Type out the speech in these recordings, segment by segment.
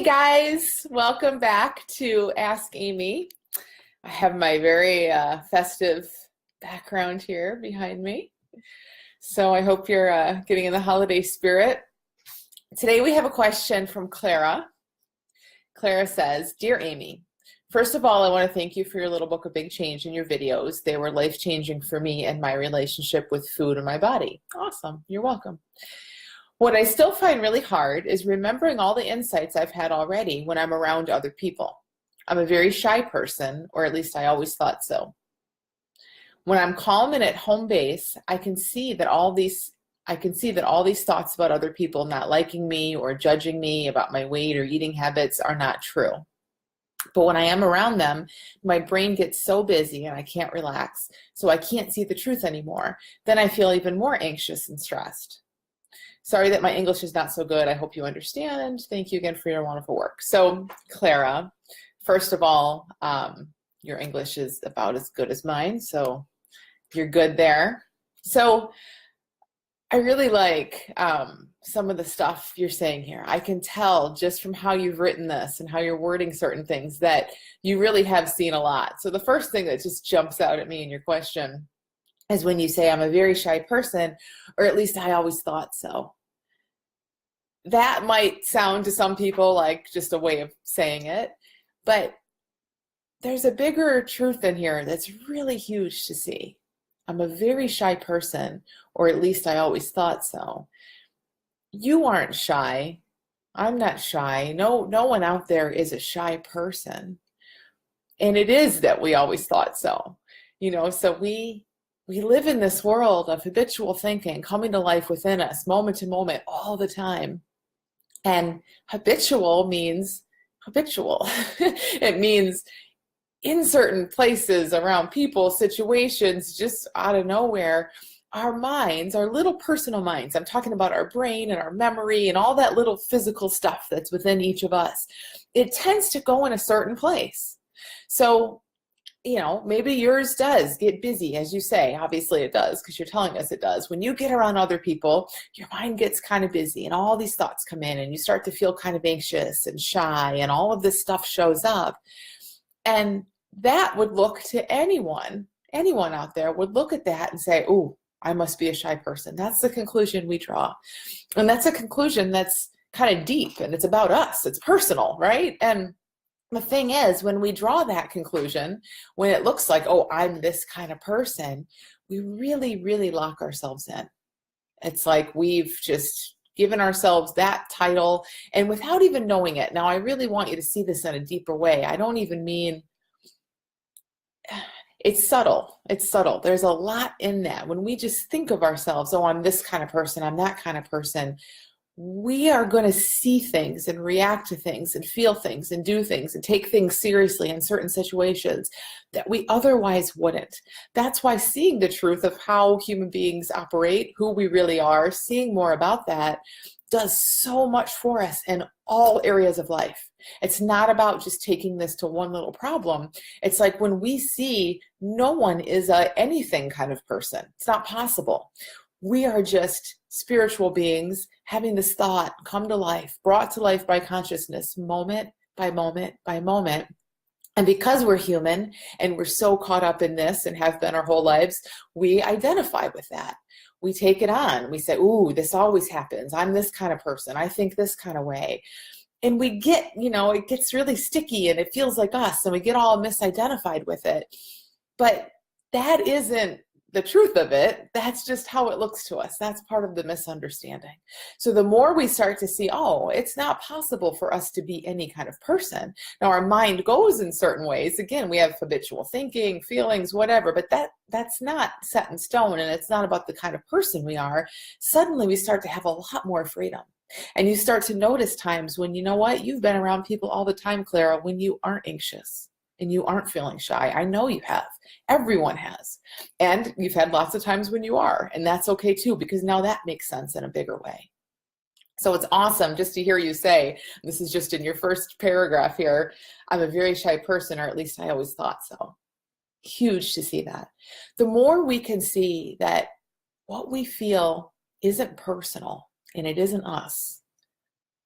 Hey guys, welcome back to Ask Amy. I have my very festive background here behind me. So I hope you're getting in the holiday spirit. Today we have a question from Clara. Clara says, Dear Amy, first of all, I want to thank you for your little book, A Big Change, in your videos. They were life-changing for me and my relationship with food and my body. Awesome, you're welcome. What I still find really hard is remembering all the insights I've had already when I'm around other people. I'm a very shy person, or at least I always thought so. When I'm calm and at home base, I can see that all these thoughts about other people not liking me or judging me about my weight or eating habits are not true. But when I am around them, my brain gets so busy and I can't relax, so I can't see the truth anymore. Then I feel even more anxious and stressed. Sorry that my English is not so good. I hope you understand. Thank you again for your wonderful work. So, Clara, first of all, your English is about as good as mine, so you're good there. So, I really like some of the stuff you're saying here. I can tell just from how you've written this and how you're wording certain things that you really have seen a lot. So, the first thing that just jumps out at me in your question is when you say I'm a very shy person, or at least I always thought so. That might sound to some people like just a way of saying it, but there's a bigger truth in here that's really huge to see. I'm a very shy person, or at least I always thought so. You aren't shy. I'm not shy. No one out there is a shy person. And it is that we always thought so. So we live in this world of habitual thinking coming to life within us moment to moment all the time. And habitual means habitual. It means in certain places, around people, situations, just out of nowhere, our minds, our little personal minds, I'm talking about our brain and our memory and all that little physical stuff that's within each of us, it tends to go in a certain place. So, maybe yours does get busy, as you say. Obviously it does, because you're telling us it does. When you get around other people, your mind gets kind of busy and all these thoughts come in and you start to feel kind of anxious and shy and all of this stuff shows up. And that would look to anyone out there would look at that and say, "Ooh, I must be a shy person." That's the conclusion we draw. And that's a conclusion that's kind of deep and it's about us. It's personal, right? And the thing is, when we draw that conclusion, when it looks like, oh, I'm this kind of person, we really, really lock ourselves in. It's like we've just given ourselves that title and without even knowing it. Now, I really want you to see this in a deeper way. I don't even mean, it's subtle. It's subtle. There's a lot in that. When we just think of ourselves, oh, I'm this kind of person, I'm that kind of person, we are going to see things and react to things and feel things and do things and take things seriously in certain situations that we otherwise wouldn't. That's why seeing the truth of how human beings operate, who we really are, seeing more about that does so much for us in all areas of life. It's not about just taking this to one little problem. It's like when we see no one is a anything kind of person. It's not possible. We are just spiritual beings having this thought come to life, brought to life by consciousness, moment by moment by moment. And because we're human and we're so caught up in this and have been our whole lives, we identify with that. We take it on. We say, ooh, this always happens. I'm this kind of person. I think this kind of way. And we get, it gets really sticky and it feels like us and we get all misidentified with it. But that isn't the truth of it. That's just how it looks to us. That's part of the misunderstanding. So the more we start to see, oh, it's not possible for us to be any kind of person. Now our mind goes in certain ways. Again, we have habitual thinking, feelings, whatever, but that's not set in stone and it's not about the kind of person we are. Suddenly we start to have a lot more freedom. And you start to notice times when, you've been around people all the time, Clara, when you aren't anxious and you aren't feeling shy. I know you have. Everyone has. And you've had lots of times when you are. And that's okay too, because now that makes sense in a bigger way. So it's awesome just to hear you say, this is just in your first paragraph here, I'm a very shy person, or at least I always thought so. Huge to see that. The more we can see that what we feel isn't personal and it isn't us,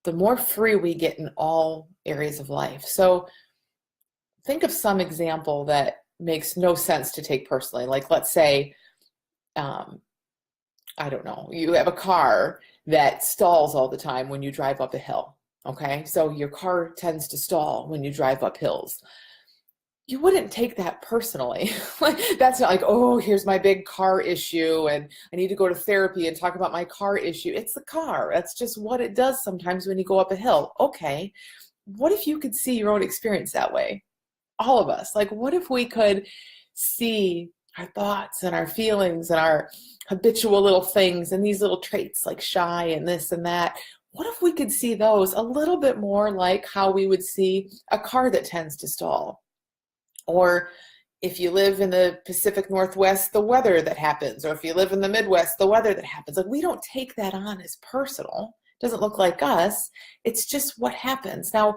the more free we get in all areas of life. So think of some example that makes no sense to take personally. Like, let's say, I don't know, you have a car that stalls all the time when you drive up a hill. Okay, so your car tends to stall when you drive up hills. You wouldn't take that personally. That's not like, oh, here's my big car issue and I need to go to therapy and talk about my car issue. It's the car. That's just what it does sometimes when you go up a hill. Okay, what if you could see your own experience that way? All of us. Like, what if we could see our thoughts and our feelings and our habitual little things and these little traits like shy and this and that? What if we could see those a little bit more like how we would see a car that tends to stall? Or if you live in the Pacific Northwest, the weather that happens, or if you live in the Midwest, the weather that happens. Like, we don't take that on as personal. It doesn't look like us. It's just what happens. Now,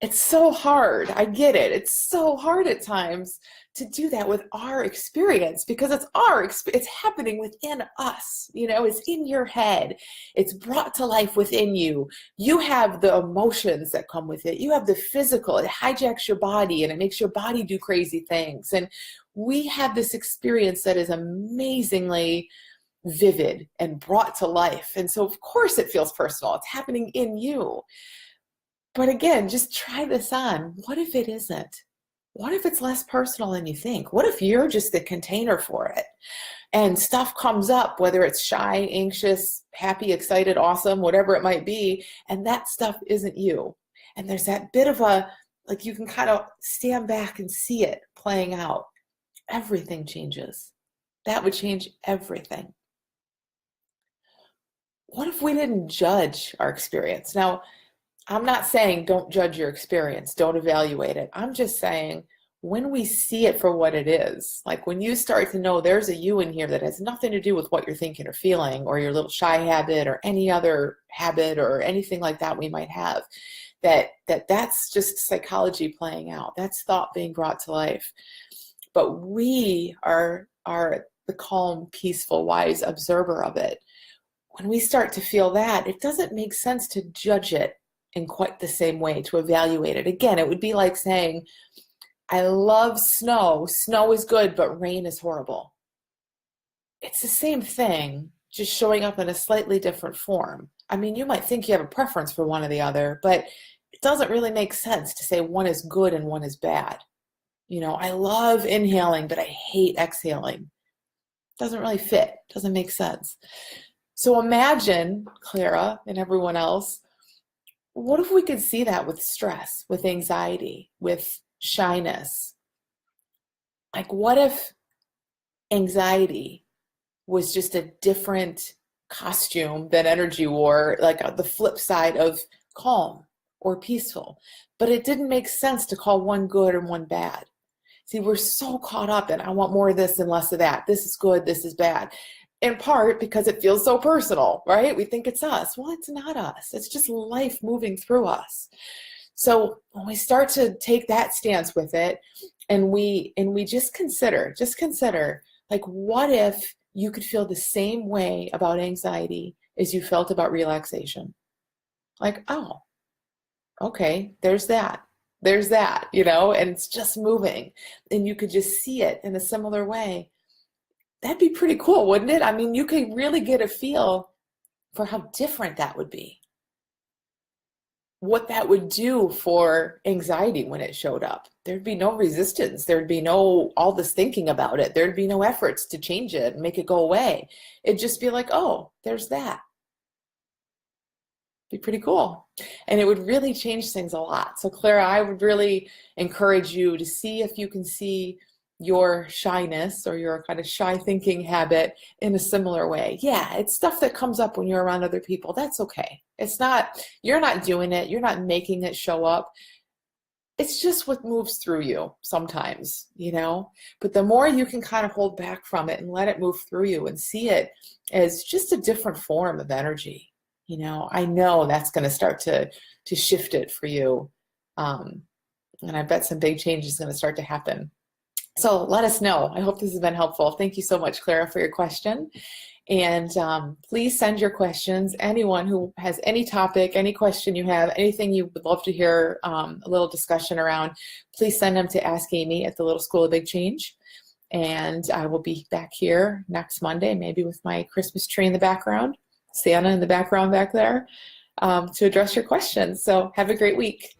it's so hard. I get it. It's so hard at times to do that with our experience because it's happening within us. It's in your head. It's brought to life within you. You have the emotions that come with it. You have the physical. It hijacks your body and it makes your body do crazy things. And we have this experience that is amazingly vivid and brought to life. And so, of course, it feels personal. It's happening in you. But again, just try this on. What if it isn't? What if it's less personal than you think? What if you're just the container for it? And stuff comes up, whether it's shy, anxious, happy, excited, awesome, whatever it might be, and that stuff isn't you. And there's that bit of like you can kind of stand back and see it playing out. Everything changes. That would change everything. What if we didn't judge our experience? Now, I'm not saying don't judge your experience, don't evaluate it. I'm just saying when we see it for what it is, like when you start to know there's a you in here that has nothing to do with what you're thinking or feeling or your little shy habit or any other habit or anything like that we might have, that's just psychology playing out. That's thought being brought to life. But we are the calm, peaceful, wise observer of it. When we start to feel that, it doesn't make sense to judge it in quite the same way, to evaluate it. Again, it would be like saying, I love snow. Snow is good, but rain is horrible. It's the same thing, just showing up in a slightly different form. I mean, you might think you have a preference for one or the other, but it doesn't really make sense to say one is good and one is bad. I love inhaling, but I hate exhaling. It doesn't really fit. It doesn't make sense. So imagine, Clara and everyone else, what if we could see that with stress, with anxiety, with shyness? Like, what if anxiety was just a different costume that energy wore, like the flip side of calm or peaceful? But it didn't make sense to call one good and one bad. See, we're so caught up in, I want more of this and less of that. This is good, this is bad. In part because it feels so personal, right? We think it's us. Well, it's not us. It's just life moving through us. So when we start to take that stance with it and we just consider, like, what if you could feel the same way about anxiety as you felt about relaxation? Like, oh, okay, there's that, and it's just moving. And you could just see it in a similar way. That'd be pretty cool, wouldn't it? I mean, you could really get a feel for how different that would be. What that would do for anxiety when it showed up. There'd be no resistance. There'd be no all this thinking about it. There'd be no efforts to change it and make it go away. It'd just be like, oh, there's that. Be pretty cool. And it would really change things a lot. So Clara, I would really encourage you to see if you can see your shyness or your kind of shy thinking habit in a similar way. Yeah, it's stuff that comes up when you're around other people. That's okay. It's not, you're not doing it. You're not making it show up. It's just what moves through you sometimes, but the more you can kind of hold back from it and let it move through you and see it as just a different form of energy, I know that's going to start to shift it for you. And I bet some big change is going to start to happen. So let us know. I hope this has been helpful. Thank you so much, Clara, for your question. And please send your questions. Anyone who has any topic, any question you have, anything you would love to hear a little discussion around, please send them to AskAmy at the Little School of Big Change. And I will be back here next Monday, maybe with my Christmas tree in the background, Santa in the background back there, to address your questions. So have a great week.